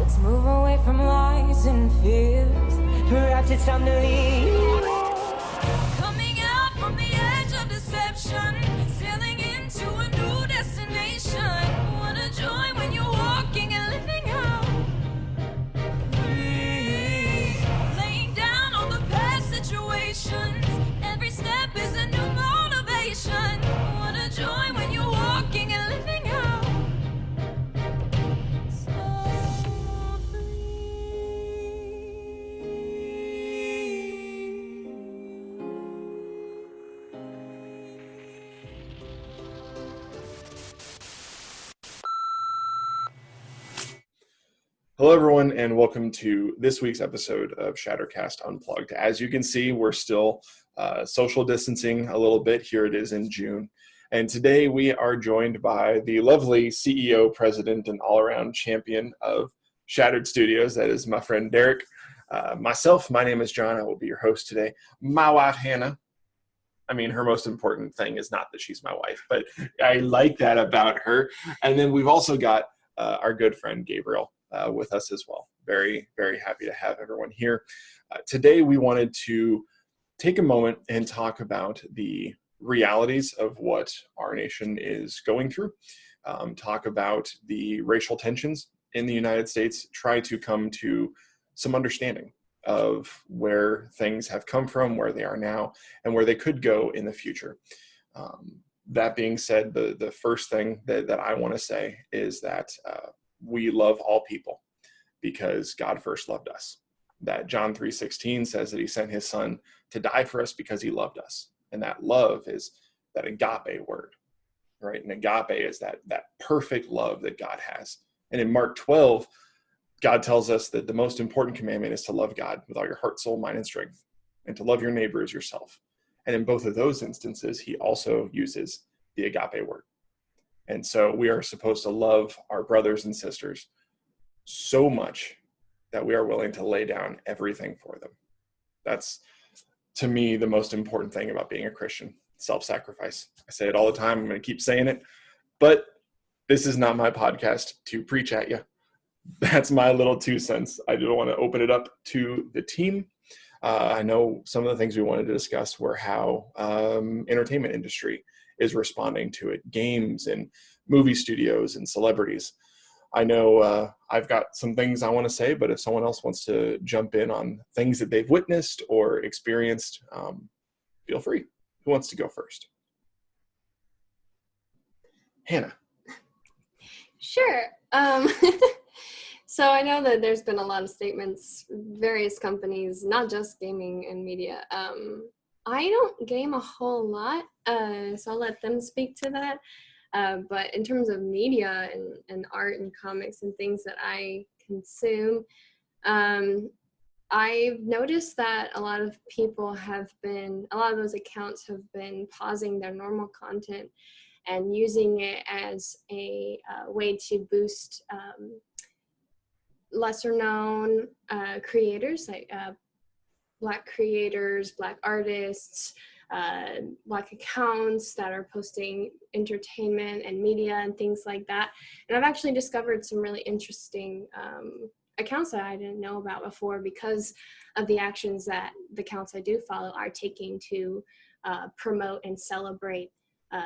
Let's move away from lies and fears. Perhaps it's time to leave. Coming out from the edge of deception, sailing into a new destination. Wanna join when you're walking and living out free. Laying down all the past situations. Every step is a new motivation. Wanna join when you're walking and living out so free. Hello, everyone, and welcome to this week's episode of ShatterCast Unplugged. As you can see, we're still social distancing a little bit. Here it is in June. And today we are joined by the lovely CEO, president, and all-around champion of Shattered Studios. That is my friend Derek. Myself, my name is John. I will be your host today. My wife, Hannah. I mean, her most important thing is not that she's my wife, but I like that about her. And then we've also got our good friend Gabriel with us as well. Very, very happy to have everyone here. Today we wanted to take a moment and talk about the realities of what our nation is going through, talk about the racial tensions in the United States, try to come to some understanding of where things have come from, where they are now, and where they could go in the future. That being said, the first thing that I want to say is that we love all people because God first loved us. That John 3:16 says that he sent his son to die for us because he loved us. And that love is that agape word, right? And agape is that perfect love that God has. And in Mark 12, God tells us that the most important commandment is to love God with all your heart, soul, mind, and strength, and to love your neighbor as yourself. And in both of those instances, he also uses the agape word. And so we are supposed to love our brothers and sisters so much that we are willing to lay down everything for them. That's, to me, the most important thing about being a Christian, self-sacrifice. I say it all the time. I'm going to keep saying it. But this is not my podcast to preach at you. That's my little 2 cents. I do want to open it up to the team. I know some of the things we wanted to discuss were how entertainment industry is responding to it, games and movie studios and celebrities. I know I've got some things I want to say, but if someone else wants to jump in on things that they've witnessed or experienced, feel free. Who wants to go first? Hannah. Sure. So I know that there's been a lot of statements, various companies, not just gaming and media. I don't game a whole lot, so I'll let them speak to that. But in terms of media and art and comics and things that I consume, I've noticed that a lot of those accounts have been pausing their normal content and using it as a way to boost lesser known creators, like Black creators, Black artists, Black accounts that are posting entertainment and media and things like that. And I've actually discovered some really interesting accounts that I didn't know about before because of the actions that the accounts I do follow are taking to promote and celebrate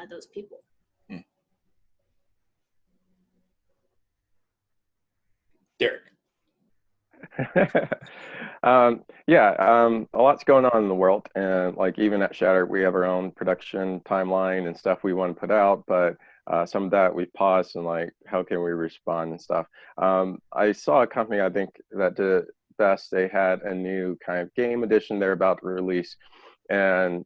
those people. Derek. A lot's going on in the world, and like even at Shatter, we have our own production timeline and stuff we want to put out, but some of that we paused and like, how can we respond and stuff. I saw a company, I think, that did it best. They had a new kind of game edition they're about to release, and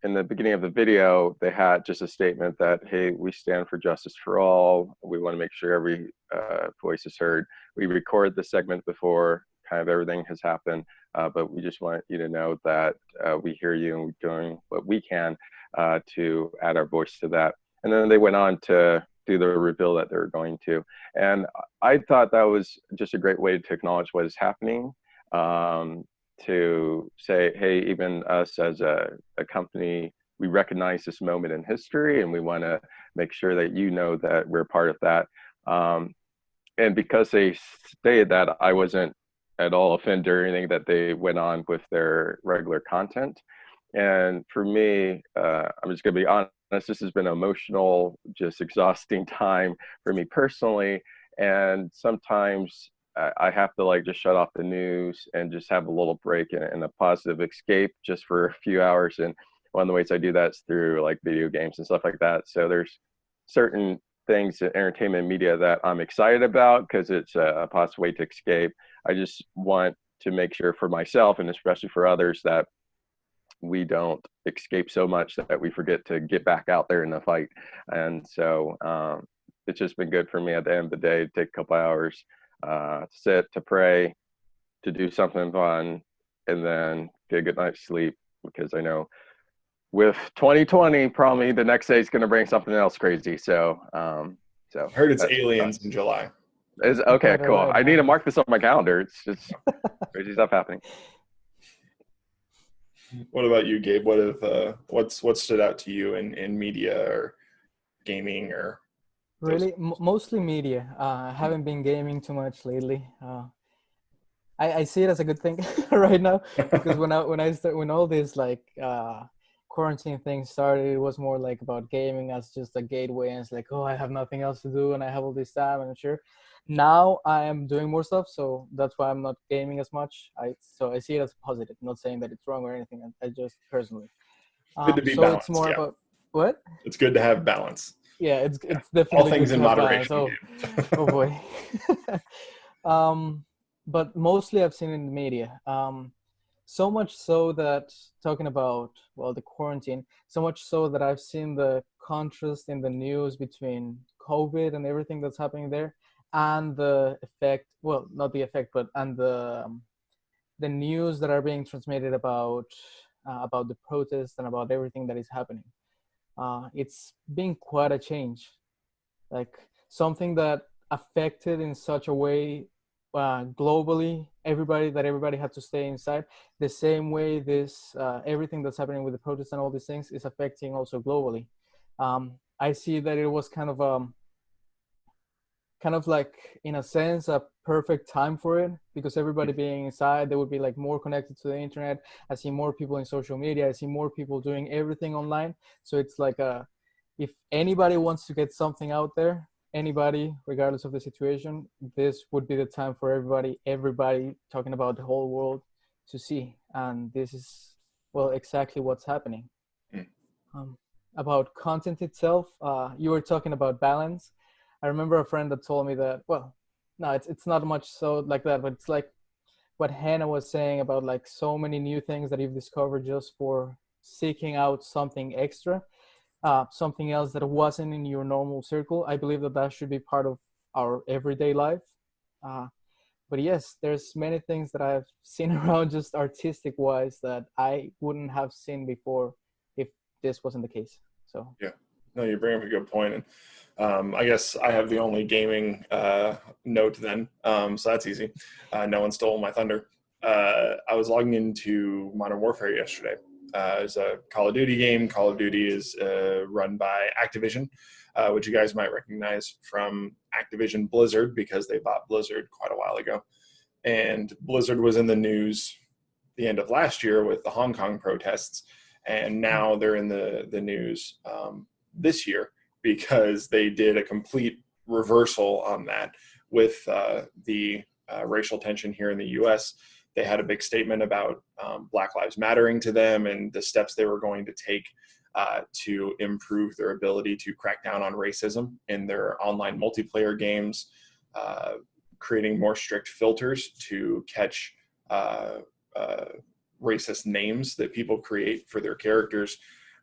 in the beginning of the video, they had just a statement that, hey, we stand for justice for all. We want to make sure every voice is heard. We recorded the segment before kind of everything has happened, but we just want you to know that we hear you and we're doing what we can to add our voice to that. And then they went on to do the reveal that they're going to. And I thought that was just a great way to acknowledge what is happening. To say, hey, even us as a company, we recognize this moment in history and we want to make sure that you know that we're part of that. and because they stated that, I wasn't at all offended or anything that they went on with their regular content. And for me, I'm just going to be honest, this has been an emotional, just exhausting time for me personally. And sometimes I have to like just shut off the news and just have a little break and a positive escape just for a few hours. And one of the ways I do that is through like video games and stuff like that. So there's certain things in entertainment media that I'm excited about because it's a positive way to escape. I just want to make sure for myself and especially for others that we don't escape so much that we forget to get back out there in the fight. And so it's just been good for me at the end of the day to take a couple hours, sit, to pray, to do something fun, and then get a good night's sleep, because I know with 2020, probably the next day is going to bring something else crazy. So, I heard it's aliens that's in July. is okay, Quite cool. alright, I need to man. mark this on my calendar. It's just crazy stuff happening. What about you, Gabe? What stood out to you in media or gaming or those? Really, mostly media. I haven't been gaming too much lately. I see it as a good thing right now, because when all this like quarantine thing started, it was more like about gaming as just a gateway, and it's like, oh, I have nothing else to do and I have all this time, and sure. Now I am doing more stuff, so that's why I'm not gaming as much. So I see it as positive. Not saying that it's wrong or anything. I just personally. Good to be So it's balanced. more Yeah, about what? it's good to have balance. Yeah, Yeah, it's all definitely things good in to have balance. moderation. Oh boy. But mostly I've seen in the media. So much so that talking about, well, the quarantine, so much so that I've seen the contrast in the news between COVID and everything that's happening there, and the effect, well, not the effect, but and the news that are being transmitted about the protests and about everything that is happening. It's been quite a change, like something that affected in such a way globally everybody had to stay inside, the same way this everything that's happening with the protests and all these things is affecting also globally. I see that it was kind of like, in a sense, a perfect time for it, because everybody being inside, they would be like more connected to the internet. I see more people in social media, I see more people doing everything online. So it's like if anybody wants to get something out there, anybody, regardless of the situation, this would be the time for everybody talking about the whole world to see. And this is, well, exactly what's happening. About content itself, you were talking about balance. I remember a friend that told me that, well, no, it's not much so like that, but it's like what Hannah was saying about like so many new things that you've discovered just for seeking out something extra, something else that wasn't in your normal circle. I believe that should be part of our everyday life. But yes, there's many things that I've seen around just artistic wise that I wouldn't have seen before if this wasn't the case. So Yeah, no, you bring up a good point. And I guess I have the only gaming note then, so that's easy. No one stole my thunder. I was logging into Modern Warfare yesterday. It's a Call of Duty game. Call of Duty is run by Activision, which you guys might recognize from Activision Blizzard, because they bought Blizzard quite a while ago. And Blizzard was in the news the end of last year with the Hong Kong protests, and now they're in the news this year because they did a complete reversal on that with the racial tension here in the U.S. They had a big statement about Black Lives Mattering to them and the steps they were going to take to improve their ability to crack down on racism in their online multiplayer games, creating more strict filters to catch racist names that people create for their characters,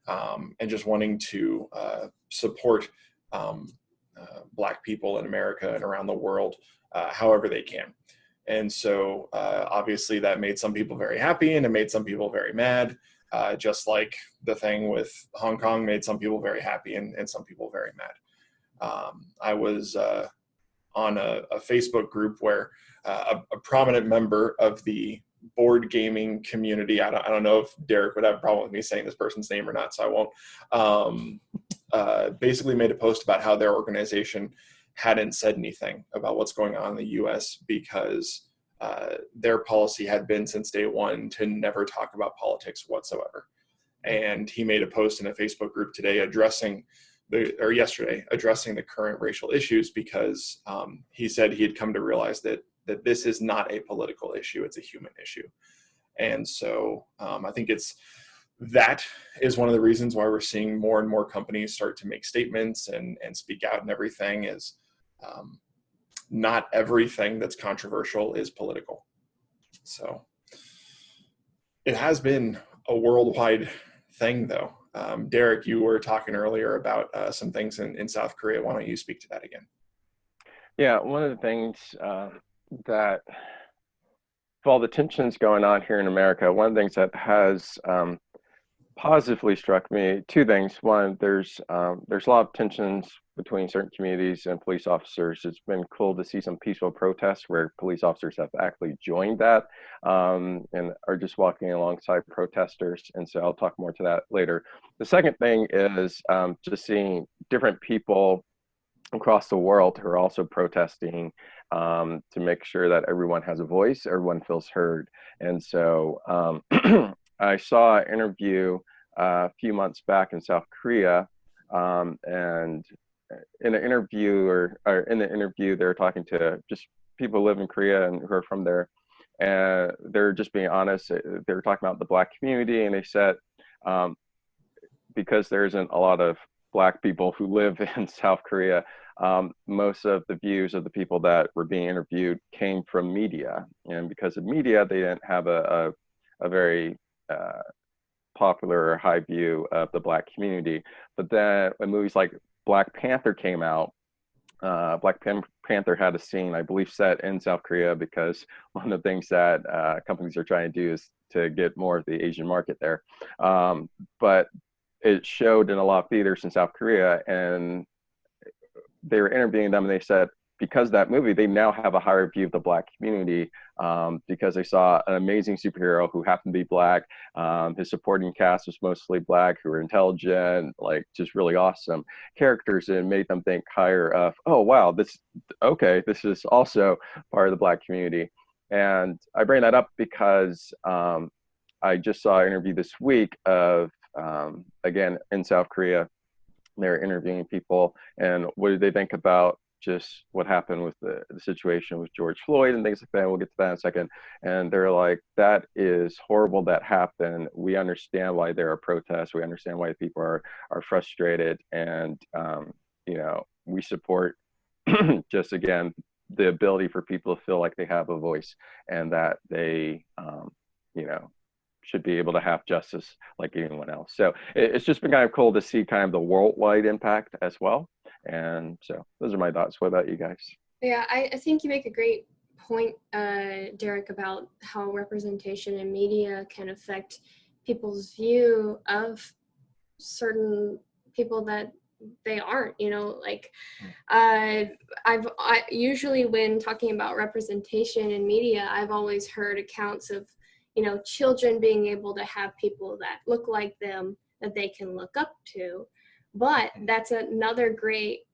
and just wanting to support Black people in America and around the world however they can. And so obviously that made some people very happy and it made some people very mad, just like the thing with Hong Kong made some people very happy and some people very mad. I was on a Facebook group where a prominent member of the board gaming community, I don't know if Derek would have a problem with me saying this person's name or not, so I won't, basically made a post about how their organization hadn't said anything about what's going on in the US because their policy had been since day one to never talk about politics whatsoever. And he made a post in a Facebook group today yesterday addressing the current racial issues because he said he had come to realize that this is not a political issue, it's a human issue. And so I think that is one of the reasons why we're seeing more and more companies start to make statements and speak out, and everything is not everything that's controversial is political. So it has been a worldwide thing, though. Derek, you were talking earlier about some things in South Korea. Why don't you speak to that again? Yeah, one of the things that, with all the tensions going on here in America, one of the things that has positively struck me, two things. One, there's a lot of tensions between certain communities and police officers. It's been cool to see some peaceful protests where police officers have actually joined that and are just walking alongside protesters. And so I'll talk more to that later. The second thing is just seeing different people across the world who are also protesting to make sure that everyone has a voice, everyone feels heard. And so I saw an interview a few months back in South Korea, and in the interview, they were talking to just people who live in Korea and who are from there, and they're just being honest. They were talking about the Black community, and they said because there isn't a lot of Black people who live in South Korea, most of the views of the people that were being interviewed came from media, and because of media, they didn't have a very popular or high view of the Black community. But then when movies like Black Panther came out, Black Panther had a scene, I believe, set in South Korea because one of the things that companies are trying to do is to get more of the Asian market there. But it showed in a lot of theaters in South Korea, and they were interviewing them, and they said because of that movie, they now have a higher view of the Black community because they saw an amazing superhero who happened to be Black. His supporting cast was mostly Black, who were intelligent, like just really awesome characters, and made them think higher of, oh, wow, this is also part of the Black community. And I bring that up because I just saw an interview this week of, again, in South Korea. They're interviewing people, and what do they think about just what happened with the situation with George Floyd and things like that. We'll get to that in a second. And they're like, that is horrible that happened. We understand why there are protests. We understand why people are frustrated. And, we support just, again, the ability for people to feel like they have a voice and that they, should be able to have justice like anyone else. So it's just been kind of cool to see kind of the worldwide impact as well. And so those are my thoughts. What about you guys? Yeah, I think you make a great point, Derek, about how representation in media can affect people's view of certain people that they aren't, I usually when talking about representation in media, I've always heard accounts of, children being able to have people that look like them that they can look up to. But that's another great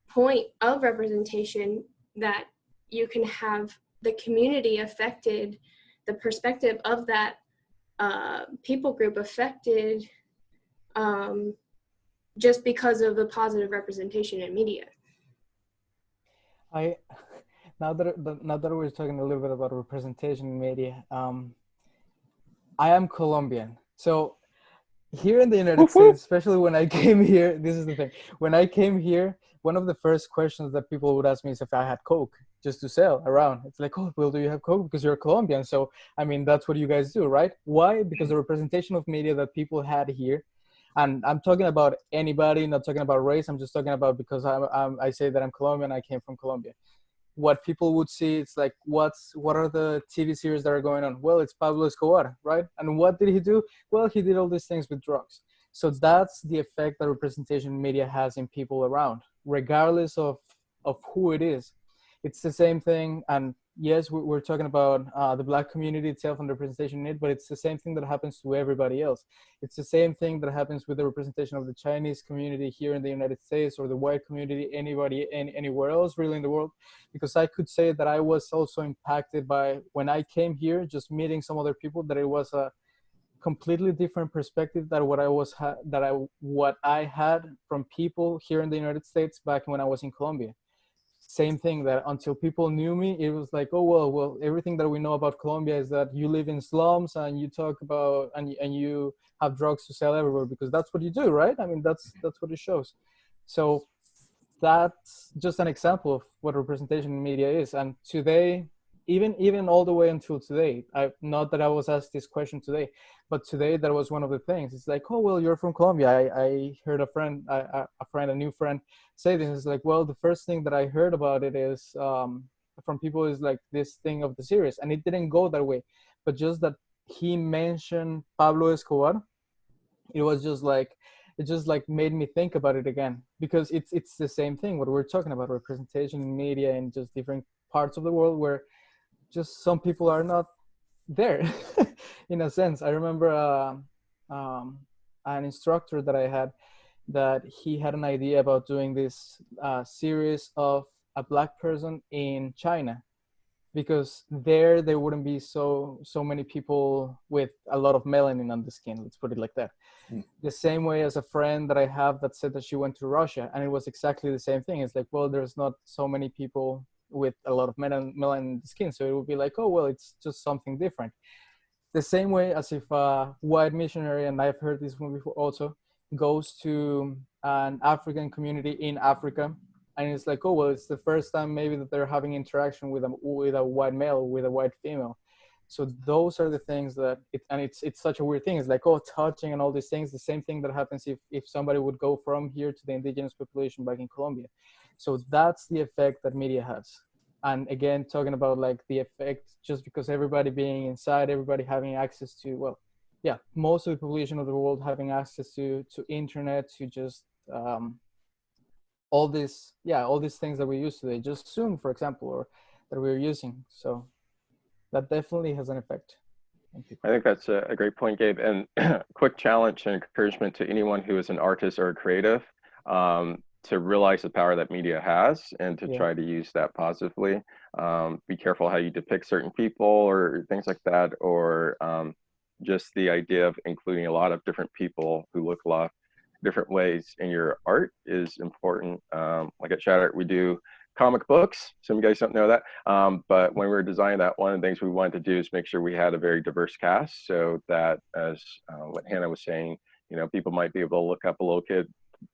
point of representation, that you can have the community affected, the perspective of that people group affected just because of the positive representation in media. Now that we're talking a little bit about representation in media, I am Colombian. So here in the United States, especially when I came here, this is the thing. When I came here, one of the first questions that people would ask me is if I had Coke just to sell around. It's like, oh, well, do you have Coke? Because you're Colombian. So, that's what you guys do, right? Why? Because the representation of media that people had here, and I'm talking about anybody, not talking about race. I'm just talking about because I say that I'm Colombian, I came from Colombia. What people would see, it's like, what are the TV series that are going on? Well, it's Pablo Escobar, right? And what did he do? Well, he did all these things with drugs. So that's the effect that representation media has in people around, regardless of who it is. It's the same thing, and yes, we're talking about the Black community itself and the representation in it, but it's the same thing that happens to everybody else. It's the same thing that happens with the representation of the Chinese community here in the United States, or the white community, anybody, anywhere else really in the world. Because I could say that I was also impacted by, when I came here, just meeting some other people, that it was a completely different perspective than what I had from people here in the United States back when I was in Colombia. Same thing, that until people knew me, it was like, oh well, everything that we know about Colombia is that you live in slums and you talk about, and you have drugs to sell everywhere, because that's what you do, right? I mean, that's what it shows. So that's just an example of what representation in media is. And today, even all the way until today, I, not that I was asked this question today, but today that was one of the things. It's like, oh well, you're from Colombia. I heard a new friend say this. It's like, well, the first thing that I heard about it is from people is like this thing of the series, and it didn't go that way, but just that he mentioned Pablo Escobar, it was just like, it just like made me think about it again, because it's the same thing what we're talking about, representation in media in just different parts of the world where just some people are not there. In a sense, I remember an instructor that I had, that he had an idea about doing this series of a Black person in China, because there wouldn't be so many people with a lot of melanin on the skin, let's put it like that. The same way as a friend that I have that said that she went to Russia, and it was exactly the same thing. It's like, well, there's not so many people with a lot of melanin in the skin, so it would be like, oh well, it's just something different. The same way as if a white missionary, and I've heard this one before also, goes to an African community in Africa, and it's like, oh well, it's the first time maybe that they're having interaction with a white male, with a white female. So those are the things that it's such a weird thing. It's like, oh, touching and all these things, the same thing that happens if somebody would go from here to the indigenous population back in Colombia. So that's the effect that media has. And again, talking about like the effect, just because everybody being inside, everybody having access to, well, yeah, most of the population of the world having access to internet, to just all these things that we use today, just Zoom, for example, or that we're using. So that definitely has an effect on people. I think that's a great point, Gabe. And quick challenge and encouragement to anyone who is an artist or a creative, to realize the power that media has, and to try to use that positively. Be careful how you depict certain people or things like that, or just the idea of including a lot of different people who look a lot different ways in your art is important. Like at Shatter, we do comic books. Some of you guys don't know that. But when we were designing that, one of the things we wanted to do is make sure we had a very diverse cast, so that, as what Hannah was saying, you know, people might be able to look up a little kid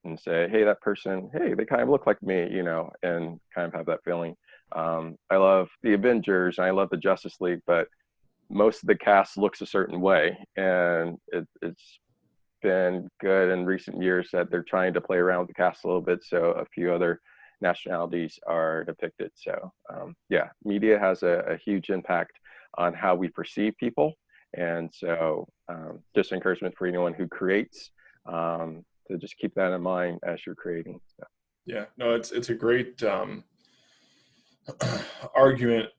and say, hey, that person, hey, they kind of look like me, you know, and kind of have that feeling. I love the Avengers and I love the Justice League, but most of the cast looks a certain way, and it's been good in recent years that they're trying to play around with the cast a little bit, so a few other nationalities are depicted. So yeah, media has a huge impact on how we perceive people, and so just encouragement for anyone who creates, to just keep that in mind as you're creating. So. Yeah, no, it's a great argument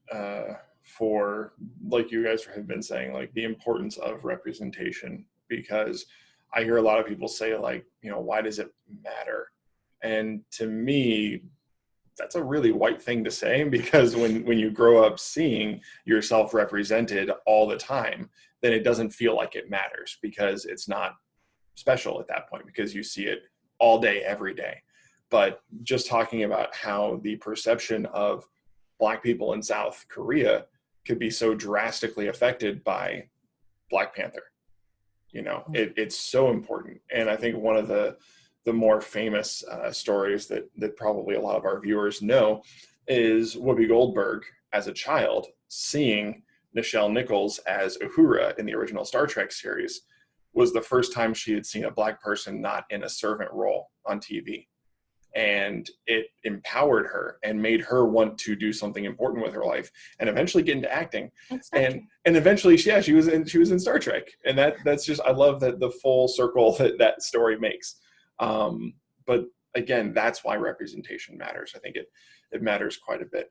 for, like you guys have been saying, like the importance of representation, because I hear a lot of people say, like, you know, why does it matter? And to me, that's a really white thing to say, because when you grow up seeing yourself represented all the time, then it doesn't feel like it matters, because it's not special at that point, because you see it all day, every day. But just talking about how the perception of Black people in South Korea could be so drastically affected by Black Panther. You know, it's so important. And I think one of the more famous stories that probably a lot of our viewers know is Whoopi Goldberg as a child seeing Nichelle Nichols as Uhura in the original Star Trek series was the first time she had seen a Black person not in a servant role on TV. And it empowered her and made her want to do something important with her life, and eventually get into acting. And eventually, she was in Star Trek. And that's just, I love that the full circle that story makes. But again, that's why representation matters. I think it matters quite a bit.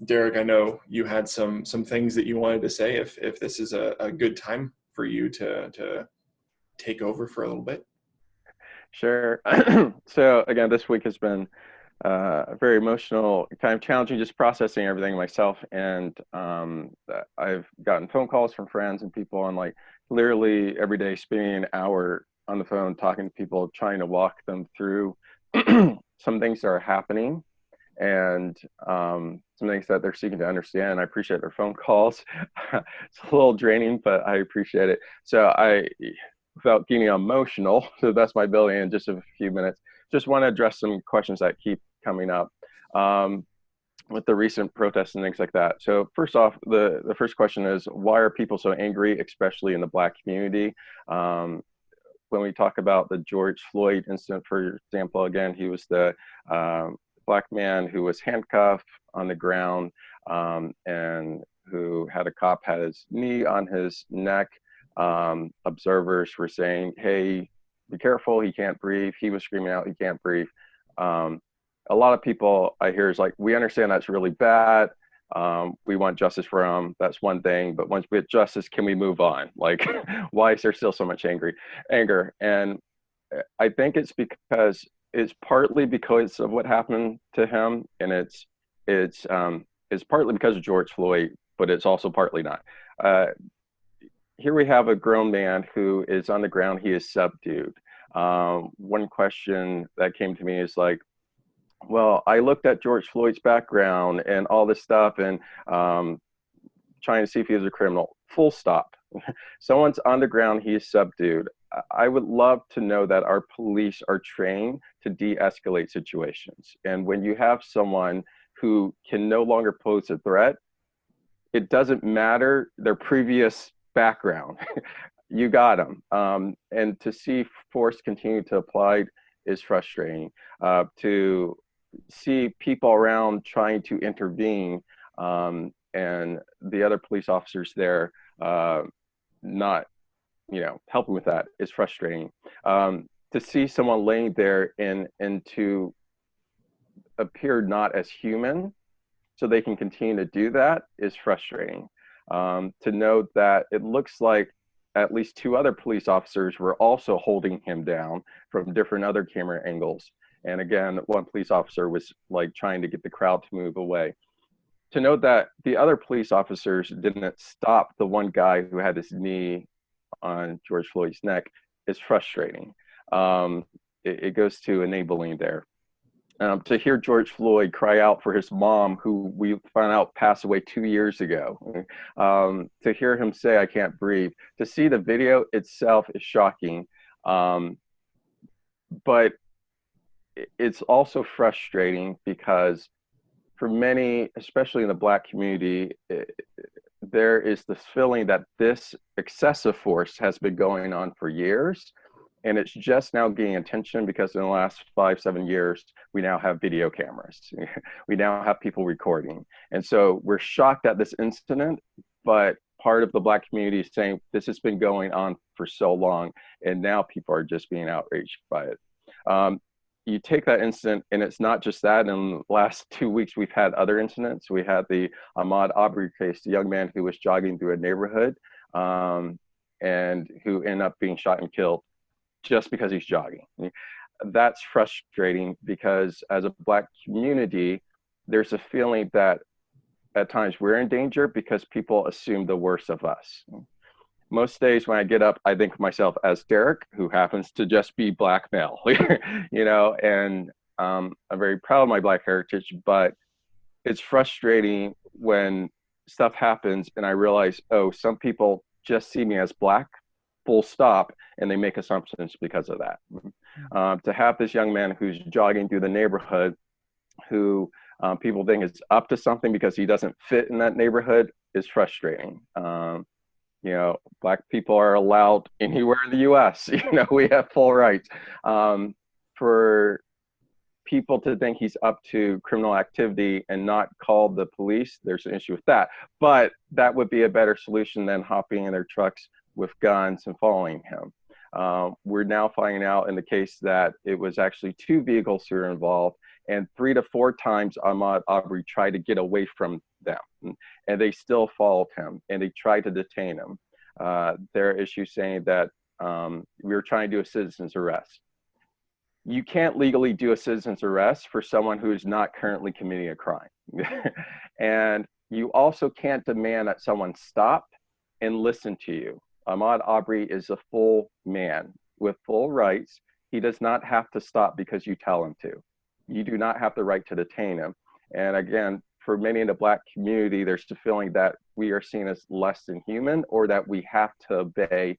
Derek, I know you had some things that you wanted to say. If this is a good time for you to take over for a little bit. Sure. So again, this week has been very emotional, kind of challenging, just processing everything myself. And I've gotten phone calls from friends and people, and like literally every day spending an hour on the phone talking to people, trying to walk them through some things that are happening, and some things that they're seeking to understand. I appreciate their phone calls. It's a little draining, but I appreciate it. So without getting emotional, so that's my ability in just a few minutes, just want to address some questions that keep coming up with the recent protests and things like that. So first off, the first question is, why are people so angry, especially in the Black community? When we talk about the George Floyd incident, for example, again, he was the Black man who was handcuffed on the ground, and who had a cop had his knee on his neck. Observers were saying, hey, be careful, he can't breathe. He was screaming out, he can't breathe. A lot of people I hear is like, we understand that's really bad. We want justice for him. That's one thing. But once we get justice, can we move on? Like, why is there still so much anger? And I think it's partly because of what happened to him, and it's partly because of George Floyd, but it's also partly not. Here we have a grown man who is on the ground. He is subdued. One question that came to me is like, well, I looked at George Floyd's background and all this stuff, and trying to see if he was a criminal. Full stop. Someone's on the ground, he is subdued. I would love to know that our police are trained to de-escalate situations. And when you have someone who can no longer pose a threat, it doesn't matter their previous background. You got them. And to see force continue to apply is frustrating. To see people around trying to intervene, and the other police officers there not helping with that is frustrating. To see someone laying there and to appear not as human so they can continue to do that is frustrating. To note that it looks like at least 2 other police officers were also holding him down from different other camera angles. And again, one police officer was like trying to get the crowd to move away. To note that the other police officers didn't stop the one guy who had his knee on George Floyd's neck is frustrating. It goes to enabling there. To hear George Floyd cry out for his mom, who we found out passed away 2 years ago, to hear him say, I can't breathe, to see the video itself is shocking. But it's also frustrating because for many, especially in the Black community, there is this feeling that this excessive force has been going on for years. And it's just now getting attention because in the last 5-7 years, we now have video cameras. We now have people recording. And so we're shocked at this incident, but part of the Black community is saying this has been going on for so long, and now people are just being outraged by it. You take that incident, and it's not just that. In the last 2 weeks, we've had other incidents. We had the Ahmaud Arbery case, the young man who was jogging through a neighborhood and who ended up being shot and killed just because he's jogging. That's frustrating because as a Black community, there's a feeling that at times we're in danger because people assume the worst of us. Most days when I get up, I think of myself as Derek, who happens to just be Black male, and I'm very proud of my Black heritage, but it's frustrating when stuff happens and I realize, oh, some people just see me as Black, full stop, and they make assumptions because of that. To have this young man who's jogging through the neighborhood, who people think is up to something because he doesn't fit in that neighborhood, is frustrating. Black people are allowed anywhere in the US. We have full rights. For people to think he's up to criminal activity and not call the police, there's an issue with that. But that would be a better solution than hopping in their trucks with guns and following him. We're now finding out in the case that it was actually 2 vehicles who were involved, and 3 to 4 times Ahmaud Arbery tried to get away from them, and they still followed him and they tried to detain him. Their issue saying that we were trying to do a citizen's arrest. You can't legally do a citizen's arrest for someone who is not currently committing a crime. And you also can't demand that someone stop and listen to you. Ahmaud Arbery is a full man with full rights. He does not have to stop because you tell him to. You do not have the right to detain him. And again, for many in the Black community, there's the feeling that we are seen as less than human, or that we have to obey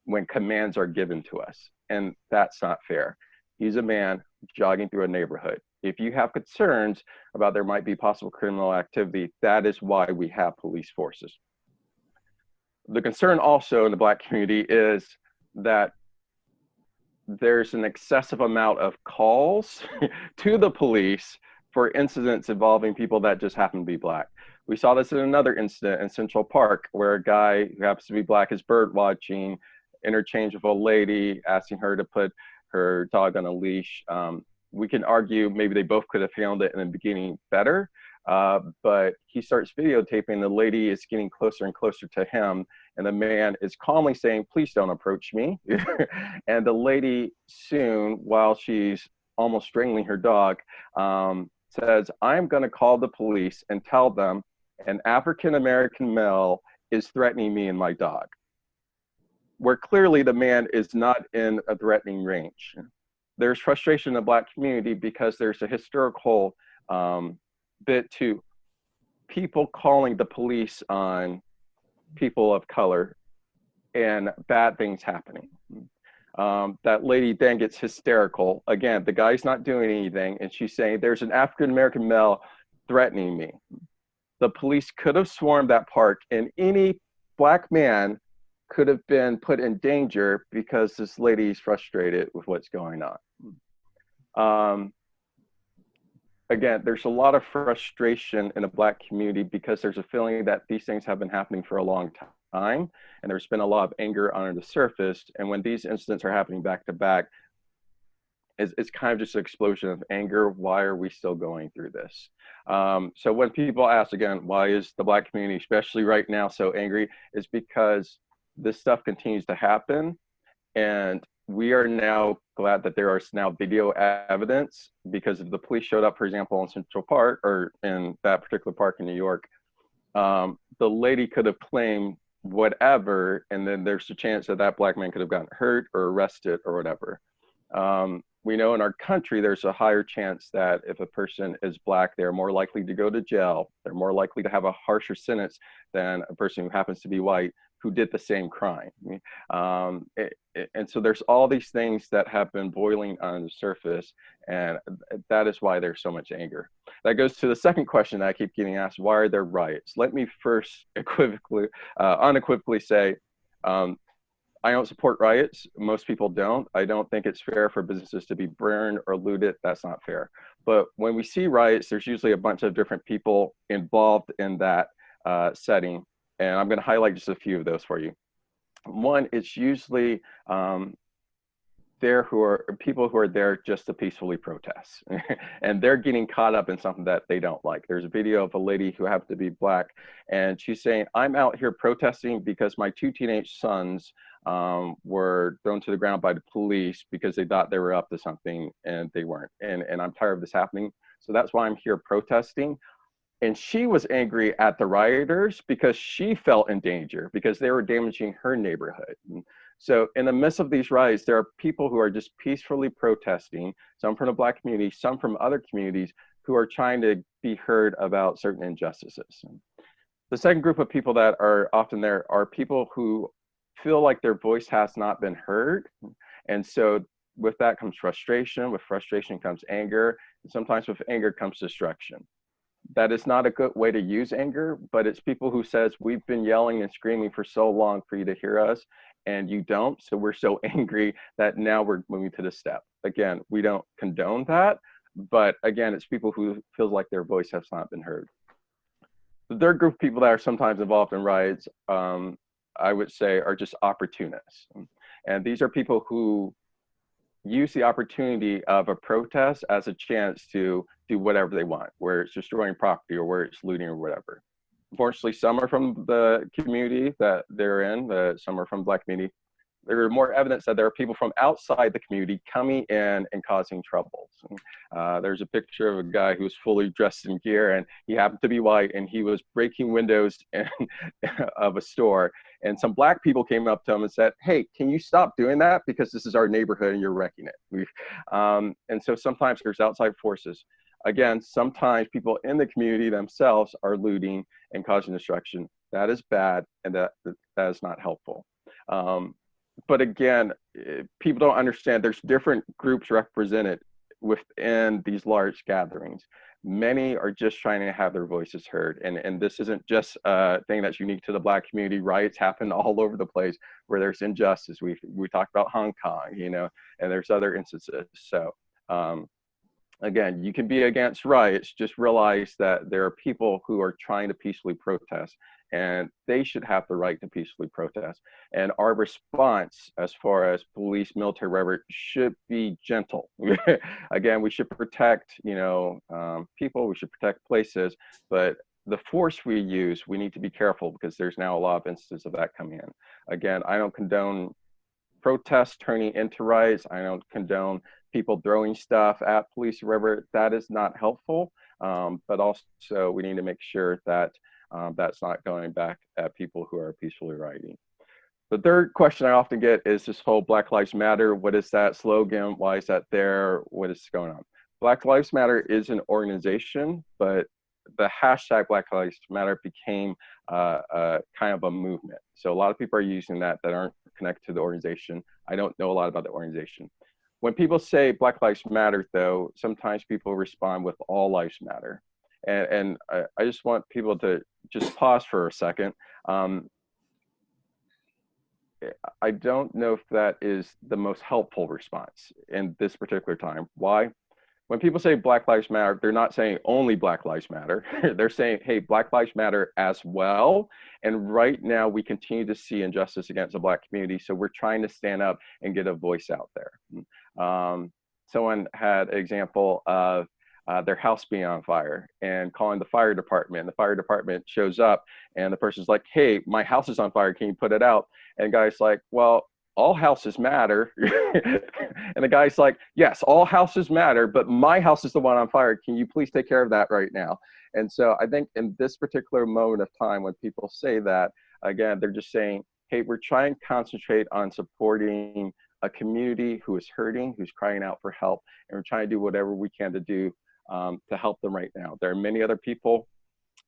when commands are given to us. And that's not fair. He's a man jogging through a neighborhood. If you have concerns about there might be possible criminal activity, that is why we have police forces. The concern also in the Black community is that there's an excessive amount of calls to the police for incidents involving people that just happen to be Black. We saw this in another incident in Central Park where a guy who happens to be Black is bird watching, interchange with a lady, asking her to put her dog on a leash. We can argue maybe they both could have handled it in the beginning better, but he starts videotaping. The lady is getting closer and closer to him, and the man is calmly saying, "Please don't approach me." And the lady soon, while she's almost strangling her dog, says, "I'm going to call the police and tell them an African-American male is threatening me and my dog," where clearly the man is not in a threatening range. There's frustration in the Black community because there's a historical bit to people calling the police on people of color and bad things happening. That lady then gets hysterical. Again, the guy's not doing anything, and she's saying, "There's an African-American male threatening me." The police could have swarmed that park, and any Black man could have been put in danger because this lady's frustrated with what's going on. Again, there's a lot of frustration in the Black community because there's a feeling that these things have been happening for a long time, and there's been a lot of anger under the surface. And when these incidents are happening back to back, it's kind of just an explosion of anger. Why are we still going through this? So when people ask again, why is the Black community, especially right now, so angry? It's because this stuff continues to happen, and we are now glad that there is now video evidence, because if the police showed up, for example, in Central Park or in that particular park in New York, the lady could have claimed whatever, and then there's a chance that that Black man could have gotten hurt or arrested or whatever. We know in our country, there's a higher chance that if a person is Black, they're more likely to go to jail. They're more likely to have a harsher sentence than a person who happens to be white who did the same crime. And so there's all these things that have been boiling on the surface, and that is why there's so much anger. That goes to the second question that I keep getting asked: why are there riots? Let me first unequivocally say, I don't support riots. Most people don't. I don't think it's fair for businesses to be burned or looted. That's not fair. But when we see riots, there's usually a bunch of different people involved in that setting. And I'm going to highlight just a few of those for you. One, it's usually people who are there just to peacefully protest. And they're getting caught up in something that they don't like. There's a video of a lady who happens to be Black, and she's saying, "I'm out here protesting because my 2 teenage sons were thrown to the ground by the police because they thought they were up to something and they weren't. And I'm tired of this happening. So that's why I'm here protesting." And she was angry at the rioters because she felt in danger because they were damaging her neighborhood. So in the midst of these riots, there are people who are just peacefully protesting, some from the Black community, some from other communities, who are trying to be heard about certain injustices. The second group of people that are often there are people who feel like their voice has not been heard. And so with that comes frustration, with frustration comes anger, and sometimes with anger comes destruction. That is not a good way to use anger, but it's people who says, "We've been yelling and screaming for so long for you to hear us, and you don't, so we're so angry that now we're moving to this step." Again, we don't condone that, but again, it's people who feel like their voice has not been heard. The third group of people that are sometimes involved in riots, I would say, are just opportunists. And these are people who use the opportunity of a protest as a chance to do whatever they want, where it's destroying property or where it's looting or whatever. Unfortunately, some are from the community that they're in, some are from the Black community. There are more evidence that there are people from outside the community coming in and causing troubles. There's a picture of a guy who was fully dressed in gear, and he happened to be white, and he was breaking windows of a store. And some Black people came up to him and said, "Hey, can you stop doing that? Because this is our neighborhood and you're wrecking it." And so sometimes there's outside forces. Again, sometimes people in the community themselves are looting and causing destruction. That is bad, and that is not helpful. But again, people don't understand there's different groups represented within these large gatherings. Many are just trying to have their voices heard. And this isn't just a thing that's unique to the Black community. Riots happen all over the place where there's injustice. We talked about Hong Kong, you know, and there's other instances. So again, you can be against riots, just realize that there are people who are trying to peacefully protest, and they should have the right to peacefully protest. And our response, as far as police, military, whatever, should be gentle. Again, we should protect, you know, people, we should protect places, but the force we use, we need to be careful because there's now a lot of instances of that coming in. Again, I don't condone protests turning into riots. I don't condone people throwing stuff at police or whatever. That is not helpful. But also we need to make sure that that's not going back at people who are peacefully rioting. The third question I often get is this whole Black Lives Matter. What is that slogan? Why is that there? What is going on? Black Lives Matter is an organization, but the hashtag Black Lives Matter became kind of a movement. So a lot of people are using that aren't connected to the organization. I don't know a lot about the organization. When people say Black Lives Matter, though, sometimes people respond with all lives matter. And I just want people to just pause for a second. I don't know if that is the most helpful response in this particular time. Why? When people say Black Lives Matter, they're not saying only Black Lives Matter. They're saying, hey, Black Lives Matter as well. And right now we continue to see injustice against the Black community. So we're trying to stand up and get a voice out there. Someone had an example of their house being on fire and calling the fire department. The fire department shows up and the person's like, hey, my house is on fire. Can you put it out? And the guy's like, well, all houses matter. And the guy's like, yes, all houses matter, but my house is the one on fire. Can you please take care of that right now? And so I think in this particular moment of time, when people say that, again, they're just saying, hey, we're trying to concentrate on supporting a community who is hurting, who's crying out for help, and we're trying to do whatever we can to do to help them right now. There are many other people,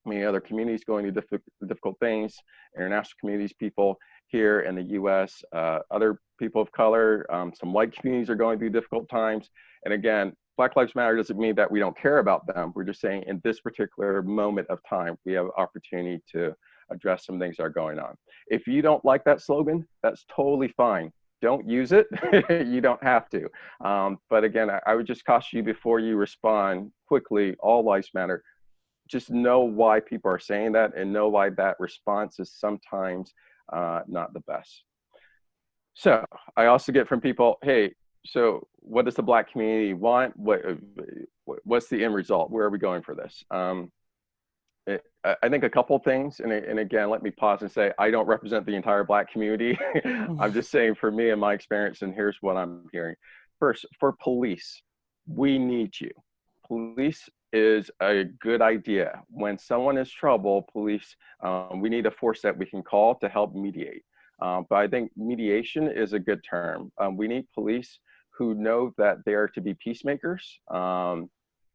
many other communities going through difficult things, international communities, people here in the US, other people of color, some white communities are going through difficult times. And again, Black Lives Matter doesn't mean that we don't care about them. We're just saying in this particular moment of time, we have opportunity to address some things that are going on. If you don't like that slogan, that's totally fine. Don't use it. You don't have to. But again, I would just caution you before you respond quickly, all lives matter. Just know why people are saying that and know why that response is sometimes not the best. So I also get from people, hey, so what does the Black community want? What's the end result? Where are we going for this? I think a couple things, and again, let me pause and say, I don't represent the entire Black community. I'm just saying for me and my experience, and here's what I'm hearing. First, for police, we need you. Police is a good idea. When someone is trouble, police, we need a force that we can call to help mediate. But I think mediation is a good term. We need police who know that they are to be peacemakers,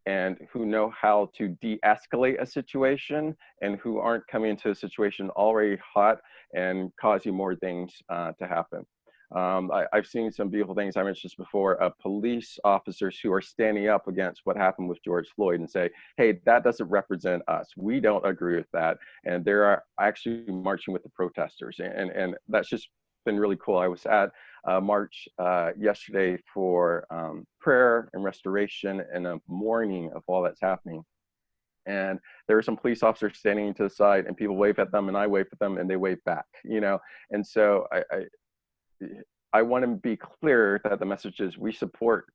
and who know how to de-escalate a situation and who aren't coming into a situation already hot and causing more things to happen. I've seen some beautiful things, I mentioned this before, of police officers who are standing up against what happened with George Floyd and say, hey, that doesn't represent us. We don't agree with that. And they're actually marching with the protesters. And that's just been really cool. I was at a march yesterday for prayer and restoration and a mourning of all that's happening. And there were some police officers standing to the side and people wave at them and I wave at them and they wave back, you know? And so I want to be clear that the message is we support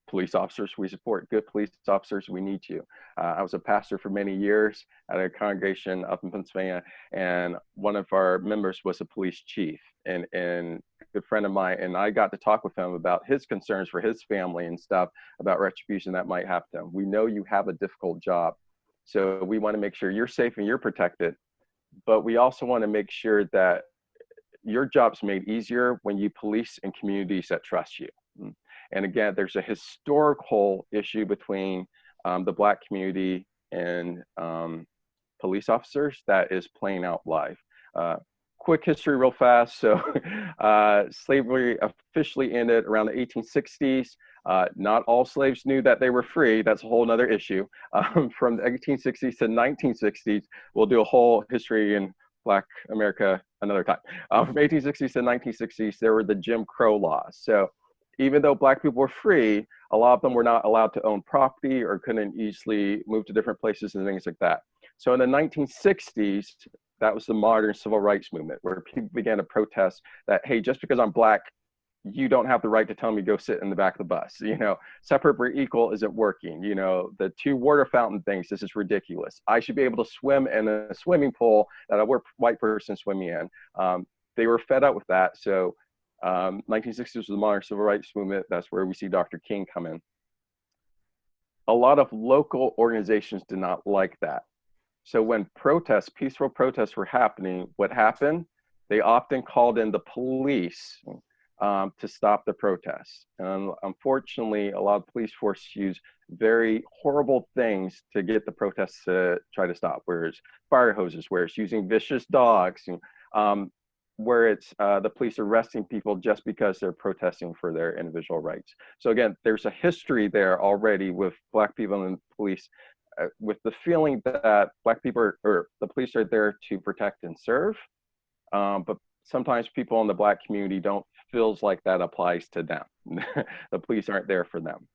police officers. We support good police officers. We need you. I was a pastor for many years at a congregation up in Pennsylvania, and one of our members was a police chief and a good friend of mine. And I got to talk with him about his concerns for his family and stuff about retribution that might happen to him. We know you have a difficult job, so we want to make sure you're safe and you're protected. But we also want to make sure that your job's made easier when you police in communities that trust you. And again, there's a historical issue between the Black community and police officers that is playing out live. Quick history real fast. So slavery officially ended around the 1860s. Not all slaves knew that they were free. That's a whole nother issue. From the 1860s to 1960s, we'll do a whole history in Black America another time. From 1860s to 1960s, there were the Jim Crow laws. So even though Black people were free, a lot of them were not allowed to own property or couldn't easily move to different places and things like that. So in the 1960s, that was the modern civil rights movement, where people began to protest that, hey, just because I'm Black, you don't have the right to tell me go sit in the back of the bus. You know, separate but equal isn't working. You know, the 2 water fountain things, this is ridiculous. I should be able to swim in a swimming pool that a white person swimming in. They were fed up with that. So 1960s was the modern civil rights movement. That's where we see Dr. King come in. A lot of local organizations did not like that. So when protests, peaceful protests were happening, what happened? They often called in the police to stop the protests. And unfortunately, a lot of police forces use very horrible things to get the protests to try to stop, where it's fire hoses, where it's using vicious dogs, where it's the police arresting people just because they're protesting for their individual rights. So again, there's a history there already with Black people and police, with the feeling that Black people or the police are there to protect and serve, but sometimes people in the Black community don't feels like that applies to them. The police aren't there for them.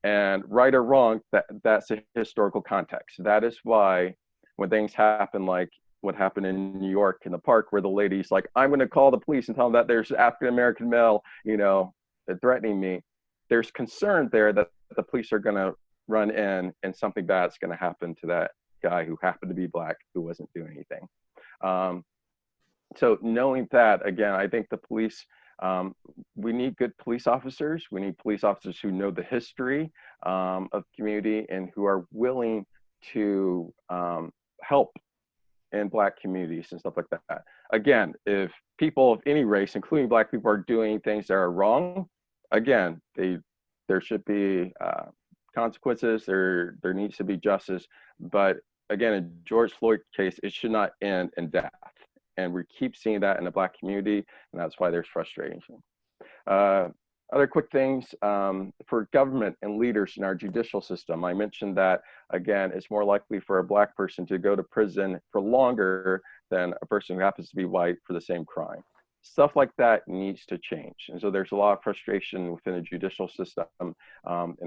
And right or wrong, that's a historical context. That is why when things happen like what happened in New York in the park, where the lady's like, I'm going to call the police and tell them that there's an African-American male, you know, threatening me. There's concern there that the police are going to run in and something bad's going to happen to that guy who happened to be Black, who wasn't doing anything. So knowing that, again, I think the police, we need good police officers. We need police officers who know the history of the community and who are willing to help in Black communities and stuff like that. Again, if people of any race, including Black people, are doing things that are wrong, again, there should be consequences. There needs to be justice. But again, in George Floyd case, it should not end in death. And we keep seeing that in the Black community, and that's why there's frustration. Other quick things for government and leaders in our judicial system. I mentioned that, again, it's more likely for a Black person to go to prison for longer than a person who happens to be white for the same crime. Stuff like that needs to change. And so there's a lot of frustration within the judicial system, in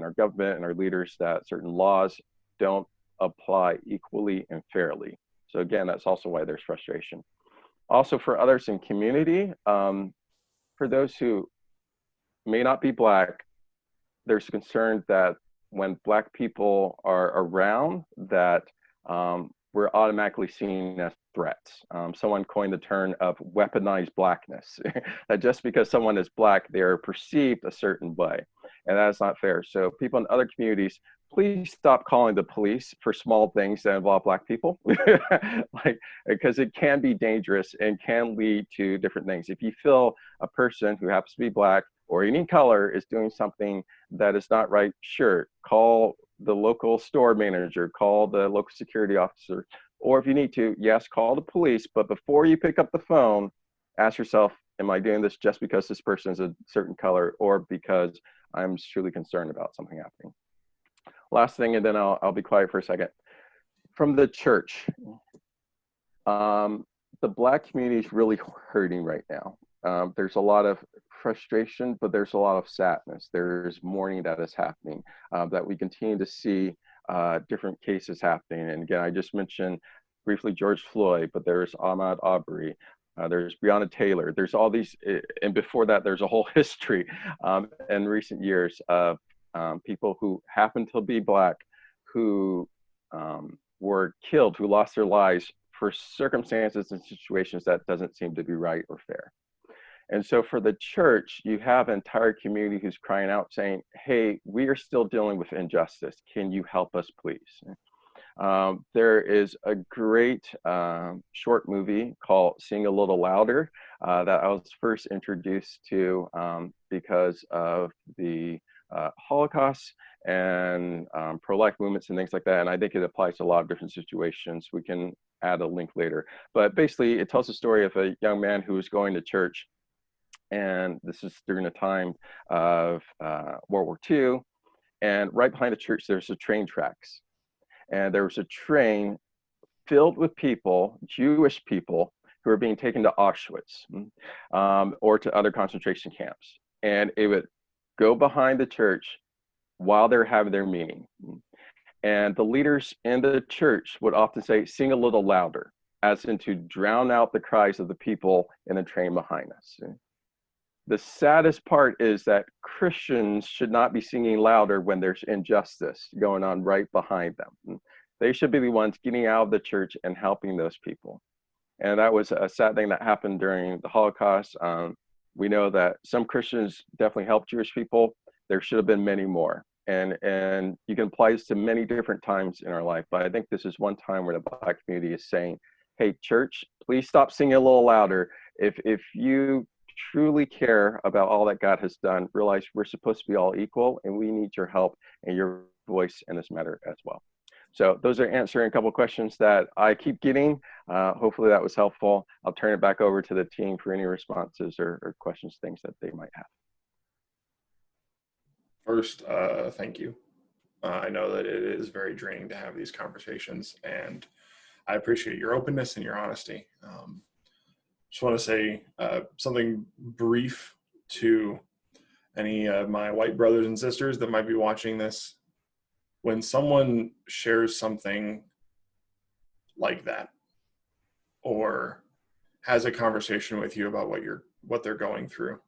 our government and our leaders, that certain laws don't apply equally and fairly. So again, that's also why there's frustration. Also for others in community, for those who may not be Black, there's concern that when Black people are around, that we're automatically seen as threats. Someone coined the term of weaponized Blackness, that just because someone is Black, they're perceived a certain way, and that's not fair. So people in other communities, please stop calling the police for small things that involve Black people, because it can be dangerous and can lead to different things. If you feel a person who happens to be Black or any color is doing something that is not right, sure, call the local store manager, call the local security officer, or if you need to, yes, call the police. But before you pick up the phone, ask yourself, am I doing this just because this person is a certain color, or because I'm truly concerned about something happening? Last thing, and then I'll be quiet for a second. From the church, the Black community is really hurting right now. There's a lot of frustration, but there's a lot of sadness. There's mourning that is happening, that we continue to see different cases happening. And again, I just mentioned briefly George Floyd, but there's Ahmaud Arbery. there's Breonna Taylor. There's all these, and before that, there's a whole history in recent years of people who happen to be Black who were killed, who lost their lives for circumstances and situations that doesn't seem to be right or fair. And so for the church, you have an entire community who's crying out saying, hey, we are still dealing with injustice. Can you help us, please? There is a great short movie called Sing a Little Louder that I was first introduced to because of the Holocaust and pro-life movements and things like that. And I think it applies to a lot of different situations. We can add a link later. But basically, it tells the story of a young man who was going to church. And this is during the time of World War II. And right behind the church, there's a train tracks. And there was a train filled with people, Jewish people, who were being taken to Auschwitz or to other concentration camps. And it would go behind the church while they're having their meeting. And the leaders in the church would often say, sing a little louder, as in to drown out the cries of the people in the train behind us. The saddest part is that Christians should not be singing louder when there's injustice going on right behind them. They should be the ones getting out of the church and helping those people. And that was a sad thing that happened during the Holocaust. We know that some Christians definitely helped Jewish people. There should have been many more. And you can apply this to many different times in our life. But I think this is one time where the Black community is saying, hey, church, please stop singing a little louder. If you truly care about all that God has done, realize we're supposed to be all equal, and we need your help and your voice in this matter as well. So those are answering a couple of questions that I keep getting. Hopefully that was helpful. I'll turn it back over to the team for any responses or questions, things that they might have. First, thank you. I know that it is very draining to have these conversations, and I appreciate your openness and your honesty. Just want to say something brief to any of my white brothers and sisters that might be watching this. When someone shares something like that, or has a conversation with you about what they're going through,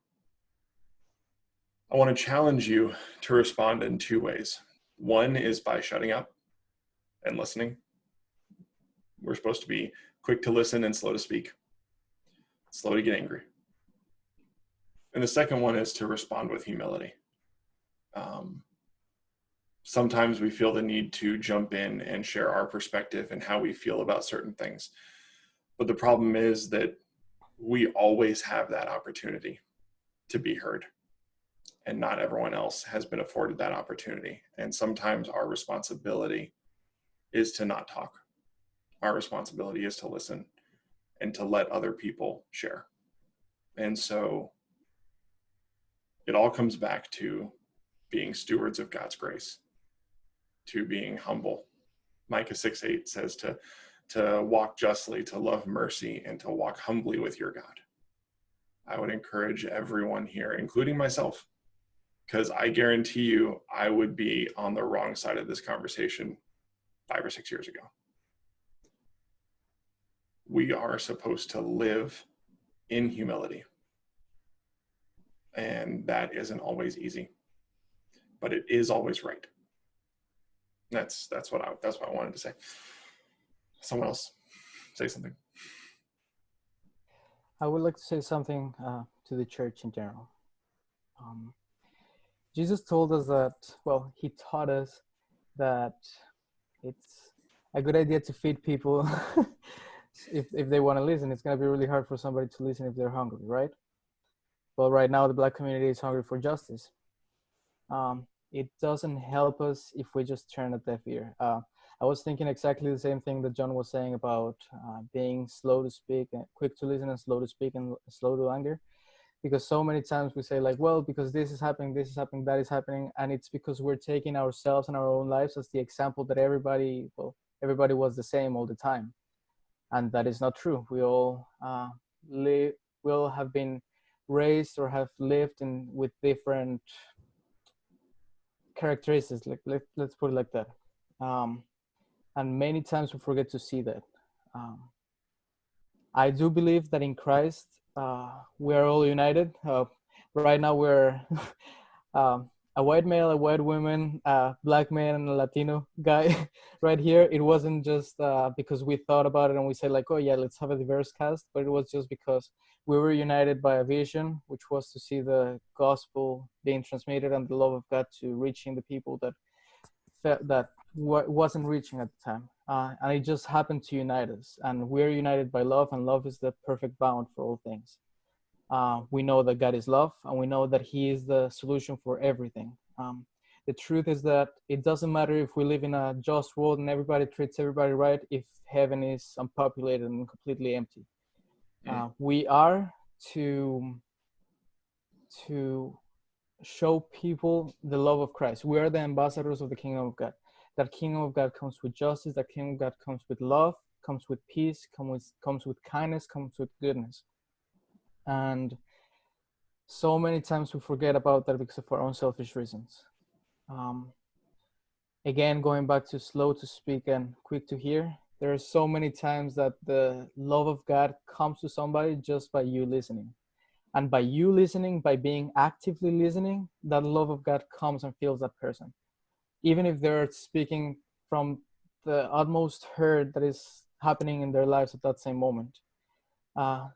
I want to challenge you to respond in two ways. One is by shutting up and listening. We're supposed to be quick to listen and slow to speak, slow to get angry. And the second one is to respond with humility. Sometimes we feel the need to jump in and share our perspective and how we feel about certain things. But the problem is that we always have that opportunity to be heard. And not everyone else has been afforded that opportunity. And sometimes our responsibility is to not talk. Our responsibility is to listen and to let other people share. And so it all comes back to being stewards of God's grace, to being humble. Micah 6:8 says to walk justly, to love mercy, and to walk humbly with your God. I would encourage everyone here, including myself, because I guarantee you I would be on the wrong side of this conversation 5 or 6 years ago. We are supposed to live in humility. And that isn't always easy, but it is always right. That's what I wanted to say. Someone else say something. I would like to say something to the church in general. Jesus told us that, well, he taught us that it's a good idea to feed people if they want to listen. It's going to be really hard for somebody to listen if they're hungry, right? Well, right now the Black community is hungry for justice. It doesn't help us if we just turn a deaf ear. I was thinking exactly the same thing that John was saying about being slow to speak and quick to listen and slow to speak and slow to anger. Because so many times we say like, well, because this is happening, that is happening. And it's because we're taking ourselves and our own lives as the example that everybody was the same all the time. And that is not true. We all have been raised or have lived with different characteristics, let's put it like that. And many times we forget to see that. I do believe that in Christ, we are all united. Right now, we're a white male, a white woman, a black man, and a Latino guy right here. It wasn't just because we thought about it and we said like, oh yeah, let's have a diverse cast, but it was just because we were united by a vision, which was to see the gospel being transmitted and the love of God to reaching the people that wasn't reaching at the time. And it just happened to unite us. And we're united by love, and love is the perfect bound for all things. We know that God is love, and we know that He is the solution for everything. The truth is that it doesn't matter if we live in a just world and everybody treats everybody right if heaven is unpopulated and completely empty. We are to show people the love of Christ. We are the ambassadors of the kingdom of God. That kingdom of God comes with justice. That kingdom of God comes with love, comes with peace, comes with kindness, comes with goodness. And so many times we forget about that because of our own selfish reasons. Again, going back to slow to speak and quick to hear, there are so many times that the love of God comes to somebody just by you listening. And by you listening, by being actively listening, that love of God comes and fills that person. Even if they're speaking from the utmost hurt that is happening in their lives at that same moment.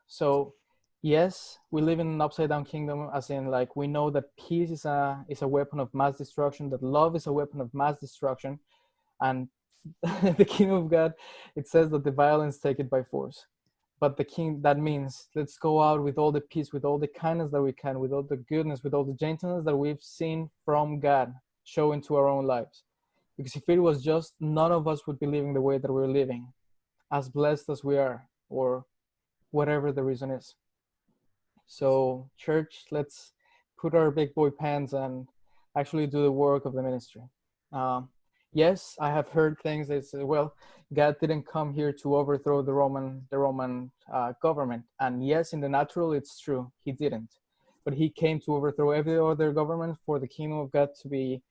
So yes, we live in an upside down kingdom, as in like we know that peace is a weapon of mass destruction, that love is a weapon of mass destruction. And the kingdom of God, it says that the violence take it by force. But the king, that means let's go out with all the peace, with all the kindness that we can, with all the goodness, with all the gentleness that we've seen from God show into our own lives. Because if it was just, none of us would be living the way that we're living, as blessed as we are, or whatever the reason is. So church, let's put our big boy pants and actually do the work of the ministry. Yes, I have heard things that say, well, God didn't come here to overthrow the Roman government. And yes, in the natural, it's true, He didn't. But He came to overthrow every other government for the kingdom of God to be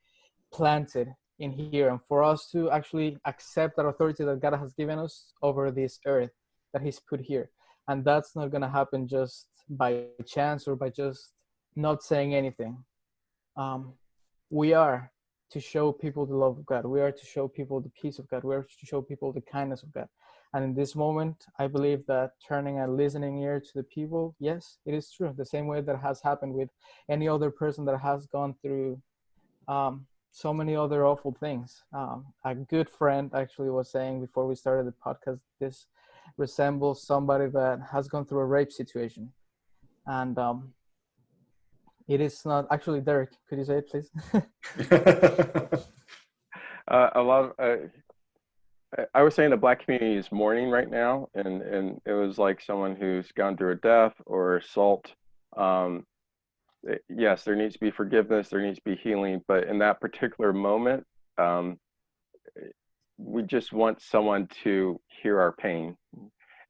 planted in here, and for us to actually accept that authority that God has given us over this earth that He's put here. And that's not going to happen just by chance or by just not saying anything. We are to show people the love of God. We are to show people the peace of God. We are to show people the kindness of God. And in this moment, I believe that turning a listening ear to the people, yes, it is true. The same way that has happened with any other person that has gone through so many other awful things. A good friend actually was saying before we started the podcast, this resembles somebody that has gone through a rape situation. And it is not actually, Derek, could you say it, please? A lot of, I was saying the Black community is mourning right now, and it was like someone who's gone through a death or assault. Yes, there needs to be forgiveness, there needs to be healing, but in that particular moment, we just want someone to hear our pain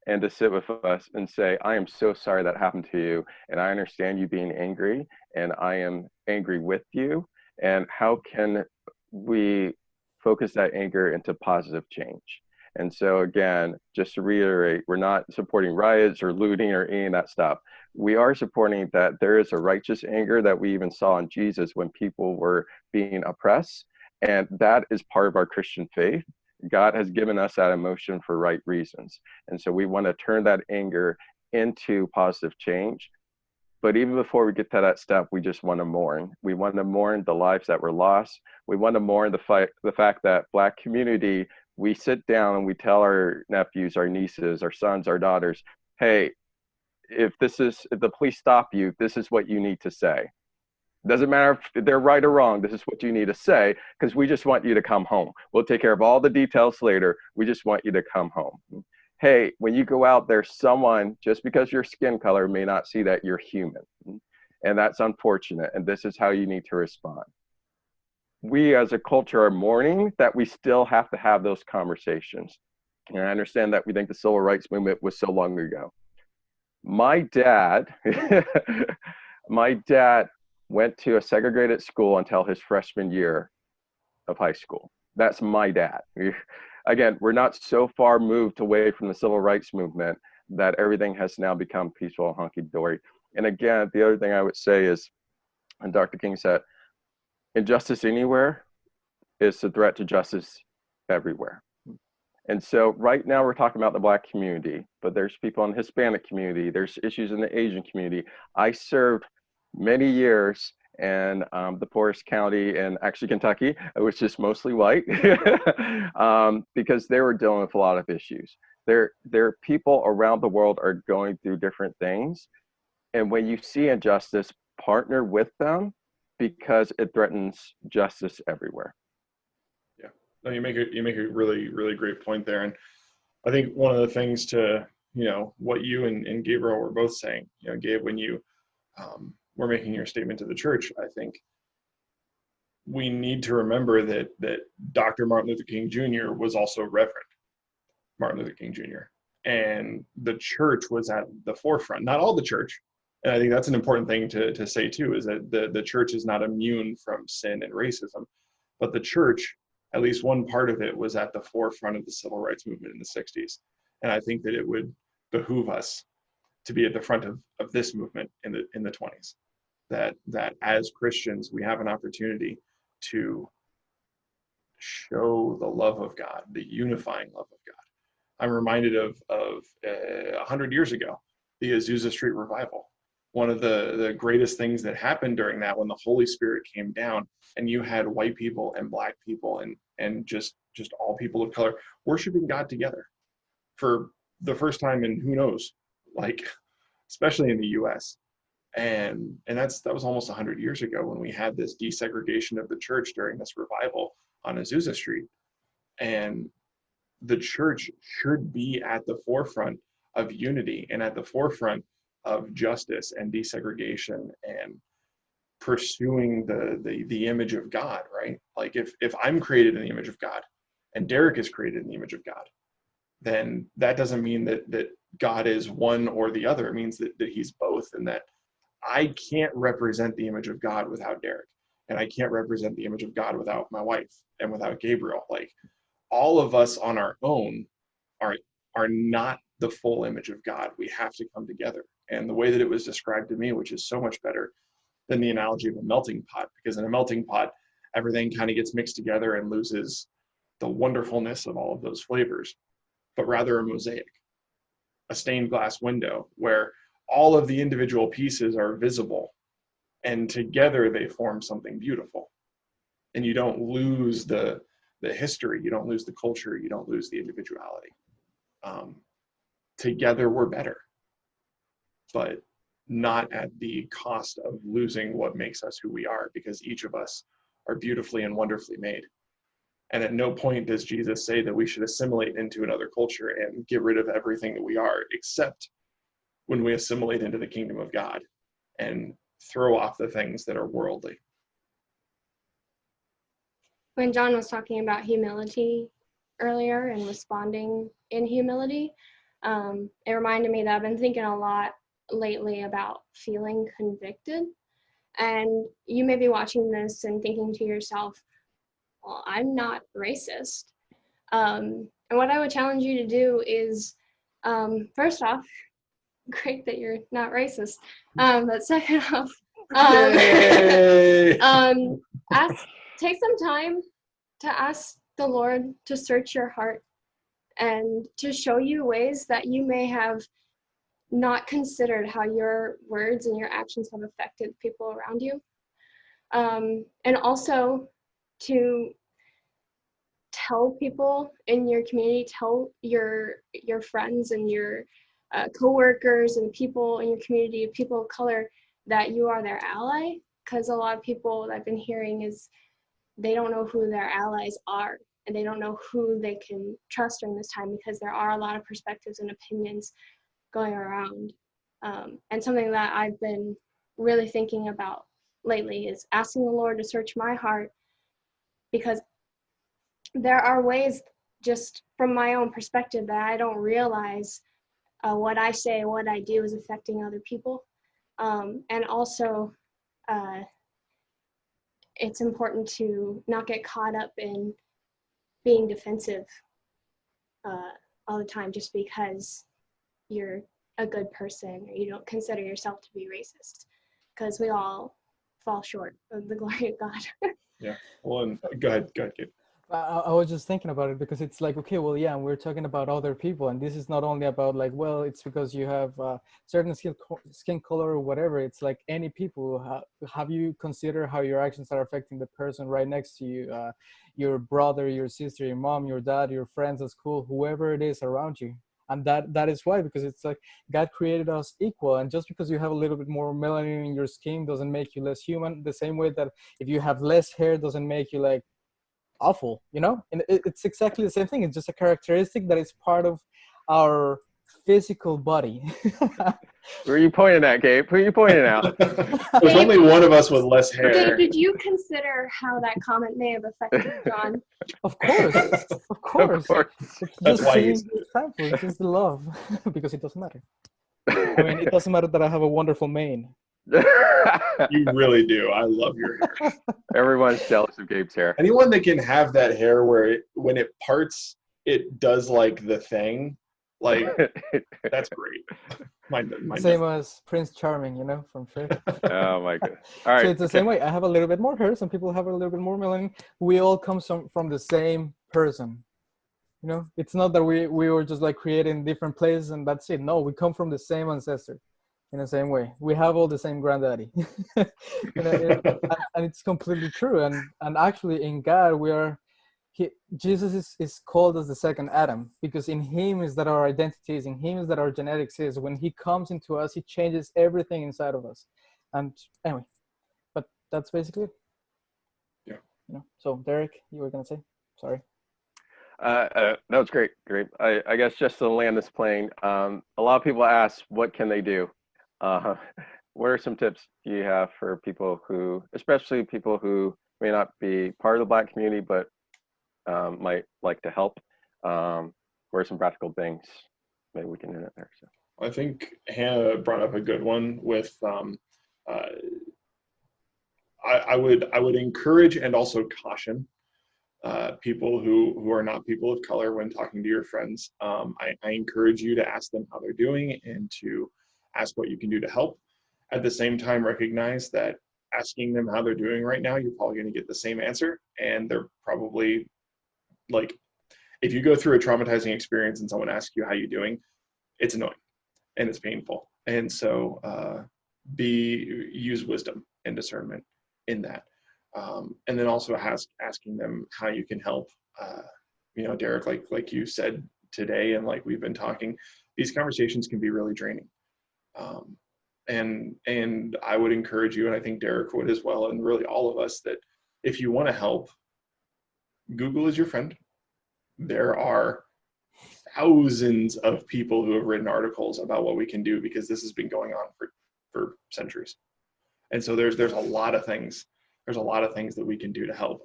and to sit with us and say, I am so sorry that happened to you, and I understand you being angry, and I am angry with you, and how can we focus that anger into positive change? And so again, just to reiterate, we're not supporting riots or looting or any of that stuff. We are supporting that there is a righteous anger that we even saw in Jesus when people were being oppressed. And that is part of our Christian faith. God has given us that emotion for right reasons. And so we want to turn that anger into positive change. But even before we get to that step, we just want to mourn. We want to mourn the lives that were lost. We want to mourn the fact that Black community, we sit down and we tell our nephews, our nieces, our sons, our daughters, hey, if the police stop you, this is what you need to say. Doesn't matter if they're right or wrong, this is what you need to say, because we just want you to come home. We'll take care of all the details later. We just want you to come home. Hey, when you go out, there's someone, just because your skin color may not see that you're human. And that's unfortunate. And this is how you need to respond. We as a culture are mourning that we still have to have those conversations. And I understand that we think the civil rights movement was so long ago. My dad went to a segregated school until his freshman year of high school. That's my dad. Again, we're not so far moved away from the civil rights movement, that everything has now become peaceful and hunky-dory. And again, the other thing I would say is, and Dr. King said, injustice anywhere is a threat to justice everywhere. And so right now we're talking about the Black community, but there's people in the Hispanic community, there's issues in the Asian community. I served many years in the poorest county in actually Kentucky, which is mostly white, because they were dealing with a lot of issues. There people around the world are going through different things. And when you see injustice, partner with them, because it threatens justice everywhere. Yeah, no, you make a really, really great point there. And I think one of the things to, what you and Gabriel were both saying, Gabe, when you were making your statement to the church, I think we need to remember that Dr. Martin Luther King Jr. was also Reverend Martin Luther King Jr. And the church was at the forefront, not all the church. And I think that's an important thing to say too, is that the church is not immune from sin and racism, but the church, at least one part of it, was at the forefront of the civil rights movement in the 60s. And I think that it would behoove us to be at the front of this movement in the 20s. That as Christians, we have an opportunity to show the love of God, the unifying love of God. I'm reminded of 100 years ago, the Azusa Street Revival. One of the greatest things that happened during that, when the Holy Spirit came down and you had white people and Black people and just all people of color worshiping God together for the first time in who knows, like, especially in the US. And that was almost 100 years ago, when we had this desegregation of the church during this revival on Azusa Street. And the church should be at the forefront of unity and at the forefront of justice and desegregation and pursuing the image of God, right? Like if I'm created in the image of God and Derek is created in the image of God, then that doesn't mean that God is one or the other. It means that he's both, and that I can't represent the image of God without Derek, and I can't represent the image of God without my wife and without Gabriel. Like, all of us on our own are not the full image of God. We have to come together. And the way that it was described to me, which is so much better than the analogy of a melting pot, because in a melting pot, everything kind of gets mixed together and loses the wonderfulness of all of those flavors, but rather a mosaic, a stained glass window where all of the individual pieces are visible and together they form something beautiful. And you don't lose the history, you don't lose the culture, you don't lose the individuality. Together we're better, but not at the cost of losing what makes us who we are, because each of us are beautifully and wonderfully made. And at no point does Jesus say that we should assimilate into another culture and get rid of everything that we are, except when we assimilate into the kingdom of God and throw off the things that are worldly. When John was talking about humility earlier and responding in humility, it reminded me that I've been thinking a lot lately about feeling convicted. And you may be watching this and thinking to yourself, well, I'm not racist. And what I would challenge you to do is, first off, great that you're not racist. But second off, take some time to ask the Lord to search your heart and to show you ways that you may have not considered how your words and your actions have affected people around you. And also to tell people in your community, tell your friends and your coworkers and people in your community, people of color, that you are their ally. Because a lot of people that I've been hearing is they don't know who their allies are, and they don't know who they can trust during this time, because there are a lot of perspectives and opinions going around. And something that I've been really thinking about lately is asking the Lord to search my heart, because there are ways, just from my own perspective, that I don't realize what I say, what I do is affecting other people. And also, it's important to not get caught up in being defensive all the time, just because you're a good person, or you don't consider yourself to be racist, because we all fall short of the glory of God. Yeah. Well, and go ahead, Gabe. I was just thinking about it because it's like, okay, well, yeah, we're talking about other people, and this is not only about like, well, it's because you have certain skin color or whatever. It's like any people. Have you considered how your actions are affecting the person right next to you, your brother, your sister, your mom, your dad, your friends at school, whoever it is around you? And that is why, because it's like God created us equal, and just because you have a little bit more melanin in your skin doesn't make you less human. The same way that if you have less hair doesn't make you like awful, you know. And it's exactly the same thing. It's just a characteristic that is part of our physical body. Who are you pointing at, Gabe? Who are you pointing at? There's only one of us with less hair. Gabe, did you consider how that comment may have affected John? Of course, of course. Of course. It's That's just why seeing he's- the example. It's just the love, because it doesn't matter. I mean, it doesn't matter that I have a wonderful mane. You really do. I love your hair. Everyone's jealous of Gabe's hair. Anyone that can have that hair where when it parts, it does like the thing, like that's great. Mine Same doesn't. as Prince Charming, you know, from Shrek. Oh my goodness. All right. So it's the same way. I have a little bit more hair. Some people have a little bit more melanin. We all come from the same person. You know, it's not that we were just like created in different places and that's it. No, we come from the same ancestor in the same way. We have all the same granddaddy. You know, and it's completely true. And actually in God, Jesus is called as the second Adam, because in him is that our identity is, in him is that our genetics is. When he comes into us, he changes everything inside of us. And anyway, but that's basically it. Yeah. You know, so Derek, you were gonna say? Sorry. That was great. I guess just to land this plane, a lot of people ask, what can they do? What are some tips you have for people who, especially people who may not be part of the Black community, but might like to help? What are some practical things? Maybe we can end it there. So I think Hannah brought up a good one with I would encourage and also caution people who are not people of color when talking to your friends. I encourage you to ask them how they're doing and to ask what you can do to help. At the same time, recognize that asking them how they're doing right now, you're probably going to get the same answer, and they're probably like, if you go through a traumatizing experience and someone asks you how you're doing, it's annoying and it's painful. And so use wisdom and discernment in that. And then also asking them how you can help. You know, Derek, like you said today, and like we've been talking, these conversations can be really draining. And I would encourage you, and I think Derek would as well, and really all of us, that if you want to help, Google is your friend. There are thousands of people who have written articles about what we can do, because this has been going on for centuries. And so there's a lot of things. There's a lot of things that we can do to help.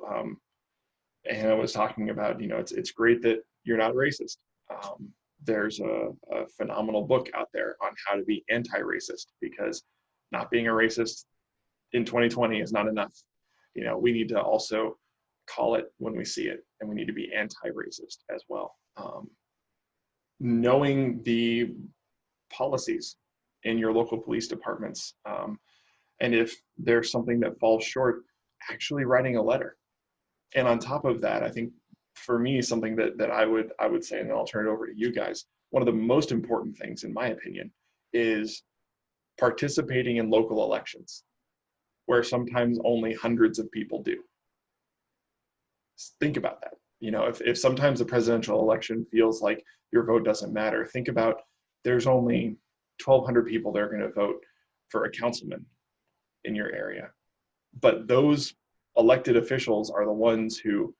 And I was talking about, you know, it's great that you're not racist. There's a phenomenal book out there on how to be anti-racist, because not being a racist in 2020 is not enough. You know, we need to also call it when we see it, and we need to be anti-racist as well. Knowing the policies in your local police departments, and if there's something that falls short, actually writing a letter. And on top of that, I think for me, something that I would say, and then I'll turn it over to you guys, one of the most important things, in my opinion, is participating in local elections, where sometimes only hundreds of people do. Think about that. You know, if sometimes the presidential election feels like your vote doesn't matter, think about there's only 1,200 people that are going to vote for a councilman in your area. But those elected officials are the ones who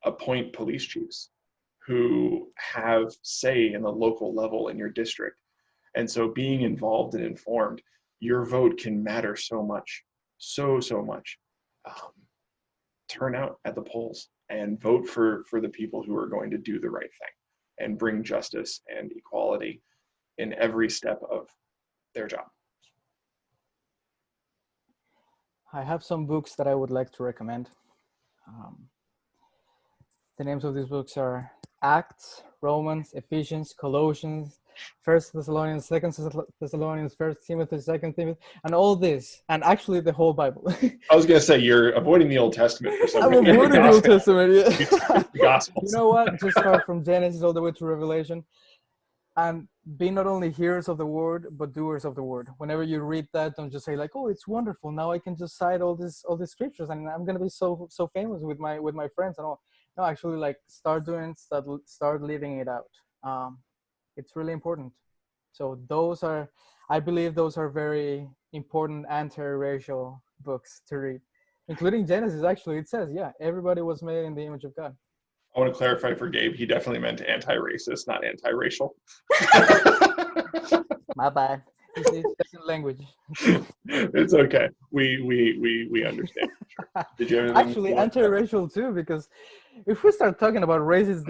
appoint police chiefs, who have say in the local level in your district. And so being involved and informed, your vote can matter so much, so much. Turn out at the polls and vote for the people who are going to do the right thing and bring justice and equality in every step of their job. I have some books that I would like to recommend. The names of these books are Acts, Romans, Ephesians, Colossians, First Thessalonians, Second Thessalonians, First Timothy, Second Timothy, and all this, and actually the whole Bible. I was gonna say you're avoiding the Old Testament for some I'm reason. avoiding the Old Testament. Yeah. The Gospels. You know what? Just start from Genesis all the way to Revelation, and be not only hearers of the word but doers of the word. Whenever you read that, don't just say like, "Oh, it's wonderful. Now I can just cite all these scriptures, and I'm gonna be so famous with my friends and all." No, actually, like start living it out. It's really important. So I believe those are very important anti-racial books to read, including Genesis. Actually, it says, yeah, everybody was made in the image of God. I want to clarify for Gabe, he definitely meant anti-racist, not anti-racial. My bad. It's second language. It's okay. We understand. Sure. Did you have anything? Actually, anti-racial too, because if we start talking about races,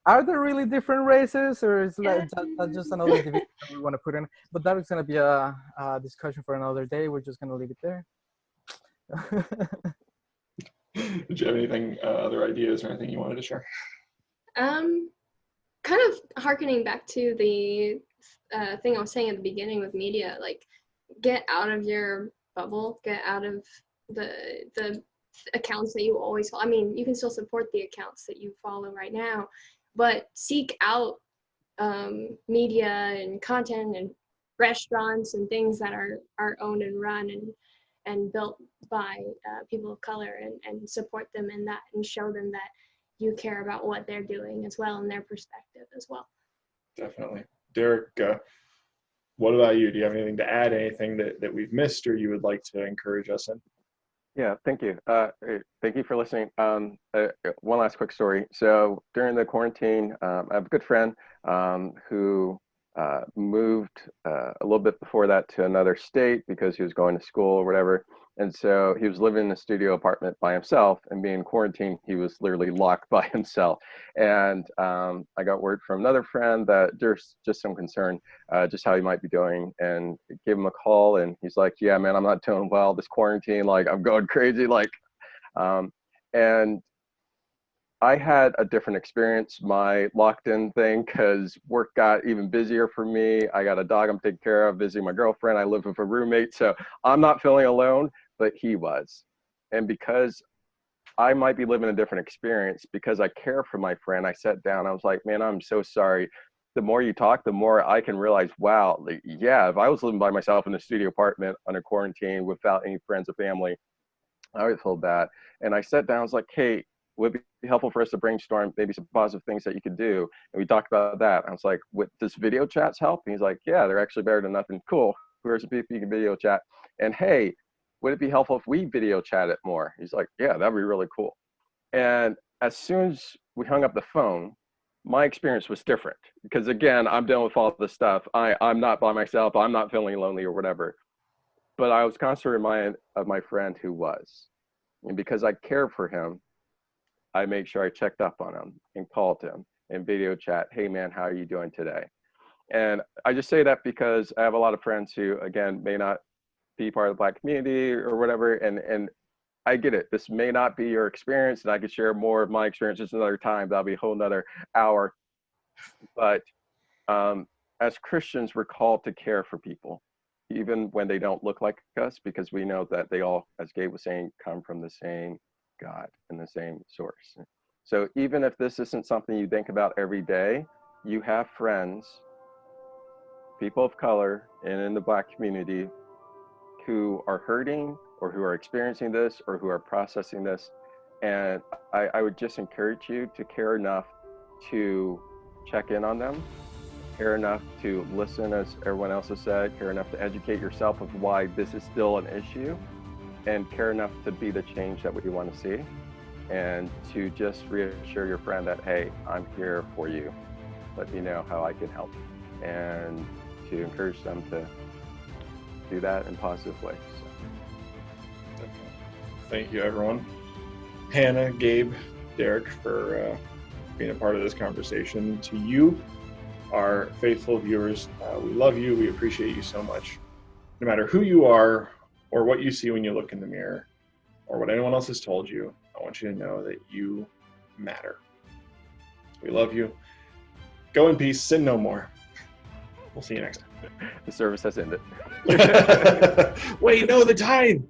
are there really different races, or is that just another division that we want to put in? But that is going to be a discussion for another day. We're just going to leave it there. Did you have anything, other ideas or anything you wanted to share? Kind of harkening back to the thing I was saying at the beginning with media, like get out of your bubble, get out of the accounts that you always follow. I mean, you can still support the accounts that you follow right now, but seek out media and content and restaurants and things that are owned and run and built by people of color, and support them in that and show them that you care about what they're doing as well and their perspective as well. Definitely. Derek, what about you? Do you have anything to add, anything that we've missed or you would like to encourage us in? Yeah, thank you. Thank you for listening. One last quick story. So during the quarantine, I have a good friend who moved a little bit before that to another state because he was going to school or whatever. And so he was living in a studio apartment by himself, and being quarantined, he was literally locked by himself. And I got word from another friend that there's just some concern, just how he might be doing, and gave him a call. And he's like, "Yeah, man, I'm not doing well. This quarantine, like, I'm going crazy." Like, and I had a different experience, my locked in thing, because work got even busier for me. I got a dog I'm taking care of, visiting my girlfriend. I live with a roommate. So I'm not feeling alone, but he was. And because I might be living a different experience, because I care for my friend, I sat down. I was like, "Man, I'm so sorry." The more you talk, the more I can realize, wow, like, yeah, if I was living by myself in a studio apartment under quarantine without any friends or family, I would feel bad. And I sat down, I was like, "Hey, would it be helpful for us to brainstorm maybe some positive things that you could do?" And we talked about that. I was like, "Does video chats help?" And he's like, "Yeah, they're actually better than nothing." Cool. Who are some people you can video chat? And hey, would it be helpful if we video chat it more? He's like, "Yeah, that'd be really cool." And as soon as we hung up the phone, my experience was different, because again, I'm dealing with all this stuff. I'm not by myself. I'm not feeling lonely or whatever. But I was constantly reminded of my friend who was. And because I care for him, I made sure I checked up on him and called him and video chat, "Hey man, how are you doing today?" And I just say that because I have a lot of friends who, again, may not be part of the Black community or whatever. And I get it. This may not be your experience, and I could share more of my experiences another time. That'll be a whole nother hour. But as Christians, we're called to care for people, even when they don't look like us, because we know that they all, as Gabe was saying, come from the same God and the same source. So even if this isn't something you think about every day, you have friends, people of color, and in the Black community who are hurting or who are experiencing this or who are processing this. And I would just encourage you to care enough to check in on them, care enough to listen, as everyone else has said, care enough to educate yourself of why this is still an issue, and care enough to be the change that we want to see, and to just reassure your friend that, "Hey, I'm here for you. Let me know how I can help," and to encourage them to do that in positive ways. So. Thank you, everyone. Hannah, Gabe, Derek, for being a part of this conversation. To you, our faithful viewers, we love you. We appreciate you so much. No matter who you are or what you see when you look in the mirror or what anyone else has told you, I want you to know that you matter. We love you. Go in peace. Sin no more. We'll see you next The service has ended. time. Wait, no, the tide.